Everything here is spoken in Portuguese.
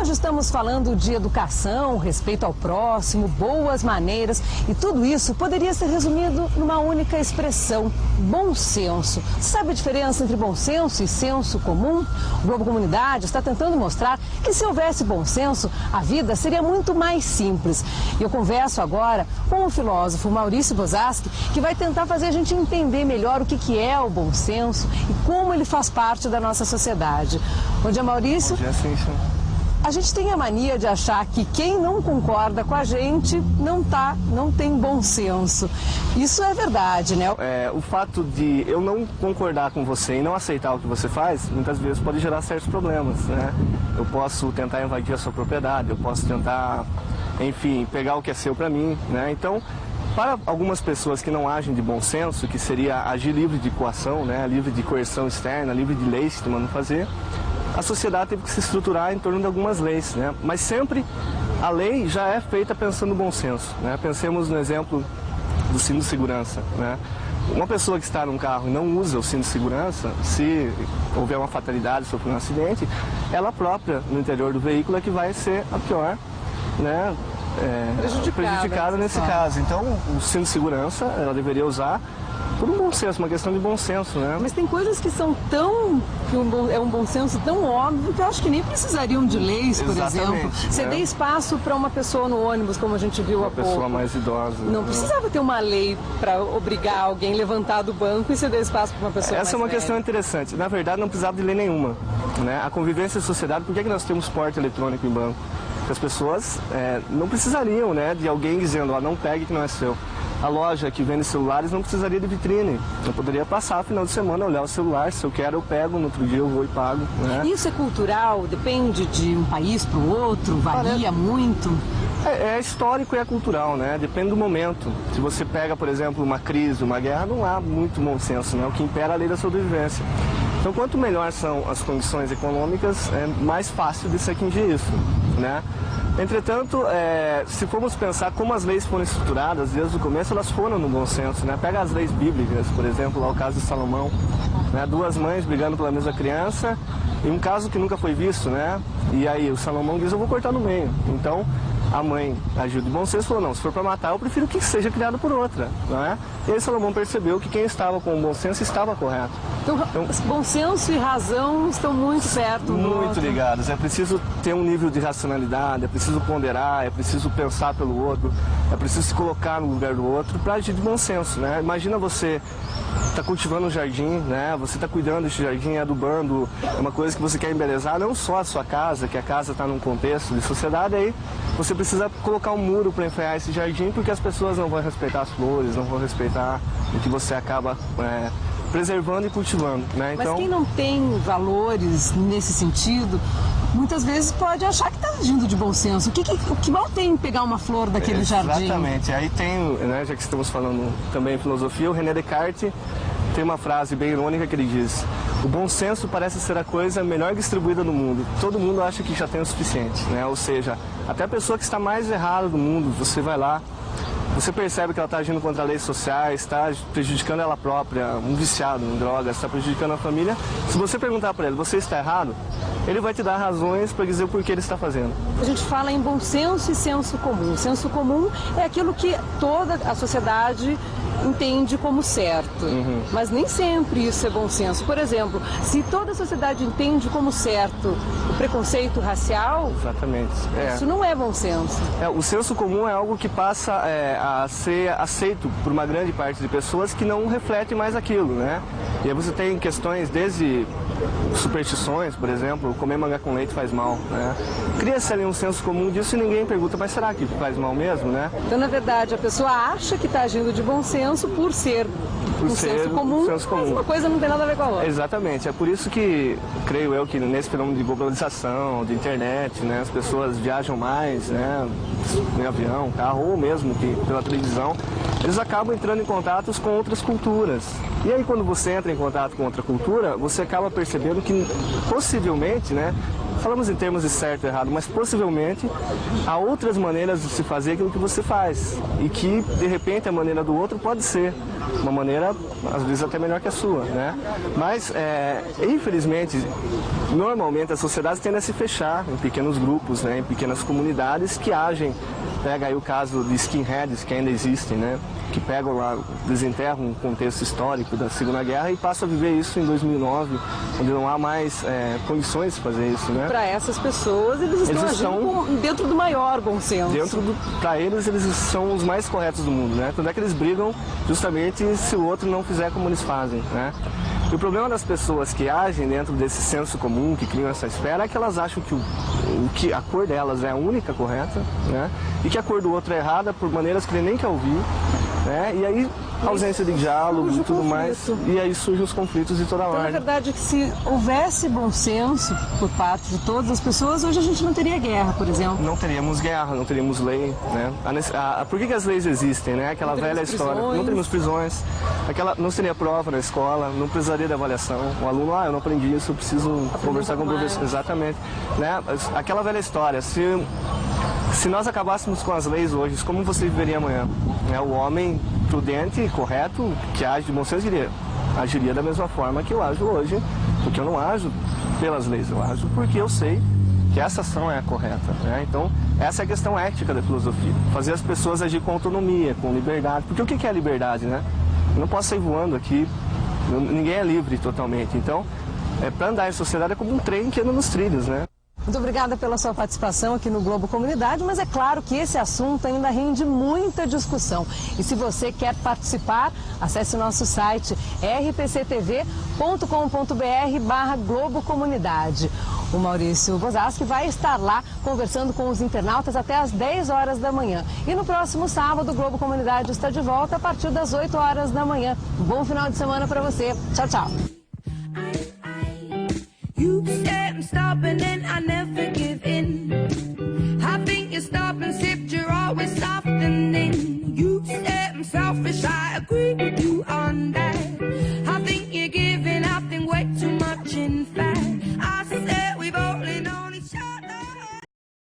Hoje estamos falando de educação, respeito ao próximo, boas maneiras e tudo isso poderia ser resumido numa única expressão: bom senso. Você sabe a diferença entre bom senso e senso comum? O Globo Comunidade está tentando mostrar que se houvesse bom senso, a vida seria muito mais simples. E eu converso agora com o filósofo Maurício Bozarsky, que vai tentar fazer a gente entender melhor o que é o bom senso e como ele faz parte da nossa sociedade. Bom dia, Maurício. Bom dia, Cíntia. A gente tem a mania de achar que quem não concorda com a gente não tem bom senso. Isso é verdade, né? O fato de eu não concordar com você e não aceitar o que você faz, muitas vezes pode gerar certos problemas, né? Eu posso tentar invadir a sua propriedade, eu posso tentar, enfim, pegar o que é seu para mim, né? Então, para algumas pessoas que não agem de bom senso, que seria agir livre de coação, né? Livre de coerção externa, livre de leis que te mandam fazer, a sociedade teve que se estruturar em torno de algumas leis, né? Mas sempre a lei já é feita pensando no bom senso, né? Pensemos no exemplo do cinto de segurança, né? Uma pessoa que está num carro e não usa o cinto de segurança, se houver uma fatalidade, sofrer um acidente, ela própria, no interior do veículo, é que vai ser a pior, né? Prejudicada nesse caso. Então, o cinto de segurança, ela deveria usar por um bom senso, uma questão de bom senso, né? Mas tem coisas que são é um bom senso tão óbvio que eu acho que nem precisariam de leis, por exemplo. Você dê espaço para uma pessoa no ônibus, como a gente viu há pouco. Uma pessoa mais idosa. Não precisava ter uma lei para obrigar alguém a levantar do banco e ceder espaço para uma pessoa mais Essa é uma velha. questão interessante. Na verdade, não precisava de lei nenhuma, né? A convivência em sociedade, por que nós temos porta eletrônico em banco? Porque as pessoas não precisariam, né, de alguém dizendo, não pegue que não é seu. A loja que vende celulares não precisaria de vitrine. Eu poderia passar final de semana, olhar o celular, se eu quero eu pego, no outro dia eu vou e pago, né? Isso é cultural? Depende de um país para o outro? Varia muito? É histórico e é cultural, né? Depende do momento. Se você pega, por exemplo, uma crise, uma guerra, não há muito bom senso, né? O que impera é a lei da sobrevivência. Então, quanto melhor são as condições econômicas, é mais fácil de se atingir isso, né? Entretanto, se formos pensar como as leis foram estruturadas desde o começo, elas foram no bom senso, né? Pega as leis bíblicas, por exemplo, lá o caso de Salomão, né? Duas mães brigando pela mesma criança, e um caso que nunca foi visto, né? E aí o Salomão diz, eu vou cortar no meio. Então, a mãe agiu de bom senso e falou, não, se for para matar, eu prefiro que seja criado por outra, não é? E aí Salomão percebeu que quem estava com o bom senso estava correto. Então, bom senso e razão estão muito perto. Muito ligados. É preciso ter um nível de racionalidade, é preciso ponderar, é preciso pensar pelo outro, é preciso se colocar no lugar do outro para agir de bom senso, né? Imagina você está cultivando um jardim, né? Você está cuidando desse jardim, adubando, é uma coisa que você quer embelezar, não só a sua casa, que a casa está num contexto de sociedade, aí você precisa colocar um muro para enfeiar esse jardim, porque as pessoas não vão respeitar as flores, não vão respeitar o que você acaba preservando e cultivando, né? Mas então, quem não tem valores nesse sentido, muitas vezes pode achar que está agindo de bom senso. O que mal tem em pegar uma flor daquele jardim? Exatamente. Aí tem, né, já que estamos falando também em filosofia, o René Descartes tem uma frase bem irônica que ele diz: o bom senso parece ser a coisa melhor distribuída no mundo. Todo mundo acha que já tem o suficiente, né? Ou seja, até a pessoa que está mais errada do mundo, você vai lá, você percebe que ela está agindo contra leis sociais, está prejudicando ela própria, um viciado em drogas, está prejudicando a família. Se você perguntar para ele, você está errado? Ele vai te dar razões para dizer o porquê ele está fazendo. A gente fala em bom senso e senso comum. Senso comum é aquilo que toda a sociedade entende como certo. Mas nem sempre isso é bom senso. Por exemplo, se toda a sociedade entende como certo o preconceito racial, exatamente. Isso não é bom senso. O senso comum é algo que passa a ser aceito por uma grande parte de pessoas que não refletem mais aquilo, né? E aí você tem questões desde superstições, por exemplo, comer manga com leite faz mal, né? Cria-se ali um senso comum disso e ninguém pergunta, mas será que faz mal mesmo, né? Então, na verdade, a pessoa acha que está agindo de bom senso por ser um senso comum, mas uma coisa não tem nada a ver com a outra. Exatamente, é por isso que, creio eu, que nesse fenômeno de globalização, de internet, né, as pessoas viajam mais, né, em avião, carro, ou mesmo que pela televisão, eles acabam entrando em contatos com outras culturas. E aí, quando você entra em contato com outra cultura, você acaba percebendo que, possivelmente, né, falamos em termos de certo e errado, mas possivelmente há outras maneiras de se fazer aquilo que você faz. E que, de repente, a maneira do outro pode ser uma maneira, às vezes, até melhor que a sua, né? Mas, infelizmente, normalmente as sociedades tendem a se fechar em pequenos grupos, né? Em pequenas comunidades que agem. Pega aí o caso de skinheads, que ainda existem, né? Que pegam lá, desenterram um contexto histórico da Segunda Guerra e passam a viver isso em 2009, onde não há mais condições de fazer isso, né? Para essas pessoas, eles estão agindo dentro do maior bom senso. Para eles são os mais corretos do mundo, né? Tanto é que eles brigam justamente se o outro não fizer como eles fazem, né? E o problema das pessoas que agem dentro desse senso comum, que criam essa esfera, é que elas acham que a cor delas é a única correta, né? E que a cor do outro é errada por maneiras que ele nem quer ouvir, né? E aí, ausência de diálogo e tudo mais, e aí surgem os conflitos de toda ordem. Então, na verdade, que se houvesse bom senso por parte de todas as pessoas, hoje a gente não teria guerra, por exemplo. Não teríamos guerra, não teríamos lei, né? Por que as leis existem, né? Aquela velha história. Não teríamos prisões, não seria prova na escola, não precisaria de avaliação. O aluno, eu não aprendi isso, eu preciso conversar com o professor. Exatamente. Né? Aquela velha história, se nós acabássemos com as leis hoje, como você viveria amanhã? O homem prudente e correto, que age de bom senso, agiria da mesma forma que eu ajo hoje, porque eu não ajo pelas leis, eu ajo porque eu sei que essa ação é a correta, né? Então, essa é a questão ética da filosofia, fazer as pessoas agir com autonomia, com liberdade, porque o que é a liberdade, né? Eu não posso sair voando aqui, ninguém é livre totalmente, então, para andar em sociedade é como um trem que anda nos trilhos, né? Muito obrigada pela sua participação aqui no Globo Comunidade, mas é claro que esse assunto ainda rende muita discussão. E se você quer participar, acesse o nosso site rpctv.com.br/Globo Comunidade. O Maurício Bozaschi vai estar lá conversando com os internautas até às 10 horas da manhã. E no próximo sábado, o Globo Comunidade está de volta a partir das 8 horas da manhã. Um bom final de semana para você. Tchau, tchau.